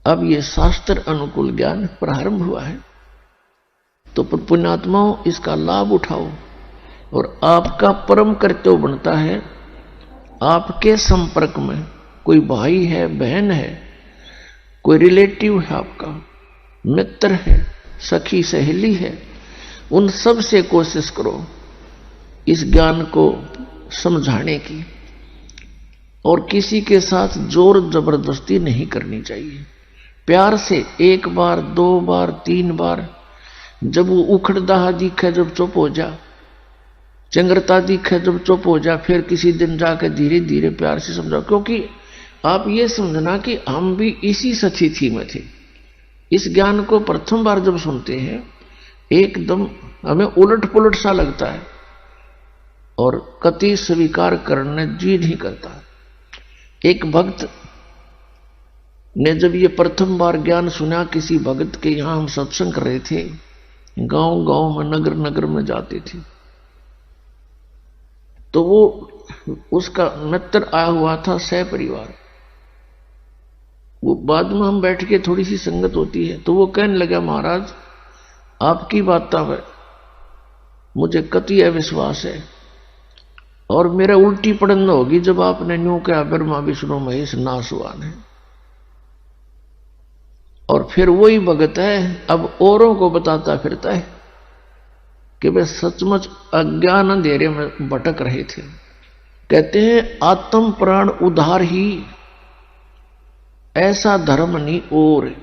अब ये शास्त्र अनुकूल ज्ञान प्रारंभ हुआ है, तो पुण्यात्माओं इसका लाभ उठाओ। और आपका परम कर्तव्य बनता है, आपके संपर्क में कोई भाई है, बहन है, कोई रिलेटिव है, आपका मित्र है, सखी सहेली है, उन सब से कोशिश करो इस ज्ञान को समझाने की। और किसी के साथ जोर जबरदस्ती नहीं करनी चाहिए। प्यार से 1 बार 2 बार 3 बार, जब वो उखड़दाहा दिखे जब चुप हो जा, चंगरता दिखे जब चुप हो जा, फिर किसी दिन जाकर धीरे धीरे प्यार से समझाओ। क्योंकि आप ये समझना कि हम भी इसी स्थिति में थे। इस ज्ञान को प्रथम बार जब सुनते हैं एकदम हमें उलट पुलट सा लगता है और कति स्वीकार करने जी नहीं करता। एक भक्त ने जब ये प्रथम बार ज्ञान सुना, किसी भक्त के यहां हम सत्संग कर रहे थे, गांव गांव में नगर नगर में जाते थे, तो वो उसका मित्र आया हुआ था सह परिवार। वो बाद में हम बैठ के थोड़ी सी संगत होती है, तो वो कहने लगा, महाराज आपकी बातों में मुझे कति अविश्वास है और मेरा उल्टी पड़न होगी जब आपने न्यू कहा ब्रह्मा विष्णु महेश नासवान है। और फिर वही भगत है अब औरों को बताता फिरता है कि वे सचमुच अज्ञान अंधेरे में भटक रहे थे। कहते हैं आत्म प्राण उद्धार ही ऐसा धर्म नहीं, और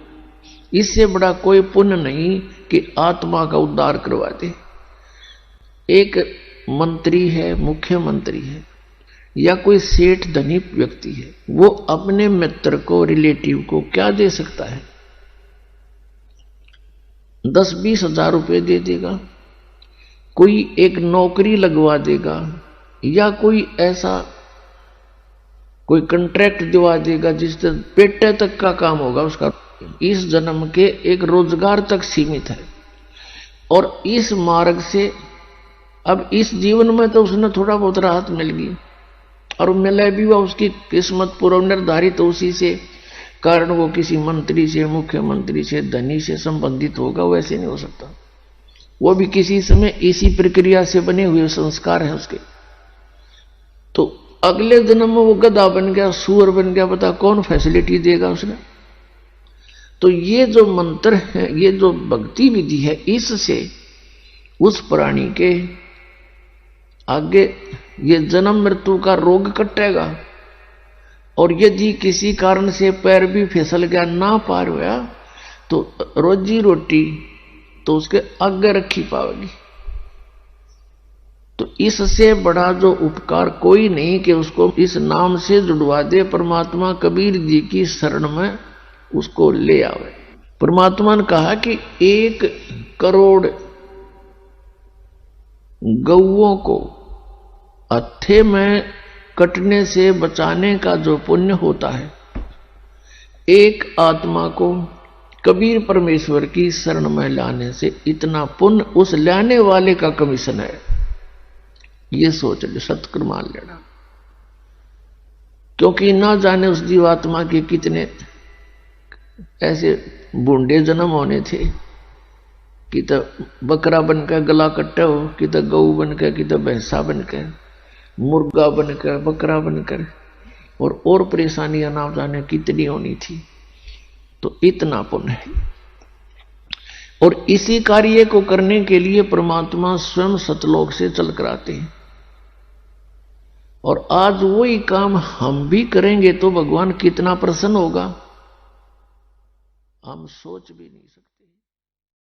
इससे बड़ा कोई पुण्य नहीं कि आत्मा का उद्धार करवा दे। एक मंत्री है, मुख्यमंत्री है, या कोई सेठ धनी व्यक्ति है, वो अपने मित्र को, रिलेटिव को क्या दे सकता है? 10-20 हजार रुपए दे देगा, कोई एक नौकरी लगवा देगा, या कोई ऐसा कोई कॉन्ट्रैक्ट दिवा देगा जिससे पेटे तक का काम होगा उसका, इस जन्म के एक रोजगार तक सीमित है। और इस मार्ग से अब इस जीवन में तो उसने थोड़ा बहुत राहत मिल गई, और मिले भी हुआ उसकी किस्मत पूर्व निर्धारित, तो उसी से कारण वो किसी मंत्री से, मुख्यमंत्री से, धनी से संबंधित होगा। वैसे नहीं हो सकता, वो भी किसी समय इसी प्रक्रिया से बने हुए संस्कार है उसके। तो अगले जन्म में वो गधा बन गया, सूअर बन गया, बता कौन फैसिलिटी देगा उसने? तो ये जो मंत्र है, ये जो भक्ति विधि है, इससे उस प्राणी के आगे ये जन्म मृत्यु का रोग कटेगा। और यदि किसी कारण से पैर भी फिसल गया, ना पार हुआ, तो रोजी रोटी तो उसके आगे रखी पाएगी। तो इससे बड़ा जो उपकार कोई नहीं कि उसको इस नाम से जुड़वा दे। परमात्मा कबीर जी की शरण में उसको ले आवे। परमात्मा ने कहा कि 1 करोड़ गौओं को हत्थे में कटने से बचाने का जो पुण्य होता है, एक आत्मा को कबीर परमेश्वर की शरण में लाने से इतना पुण्य उस लाने वाले का कमीशन है। ये सोच ले, सत्कर मान लेना। क्योंकि ना जाने उस जीवात्मा के कितने ऐसे बूंदे जन्म होने थे कि तो बकरा बनकर गला कट्टा हो, कि तो गऊ बनकर, कि तो भैंसा बनकर, मुर्गा बनकर, बकरा बनकर, और परेशानियां ना जाने कितनी होनी थी। तो इतना पुण्य है। और इसी कार्य को करने के लिए परमात्मा स्वयं सतलोक से चल कर आते हैं। और आज वही काम हम भी करेंगे तो भगवान कितना प्रसन्न होगा, हम सोच भी नहीं सकते।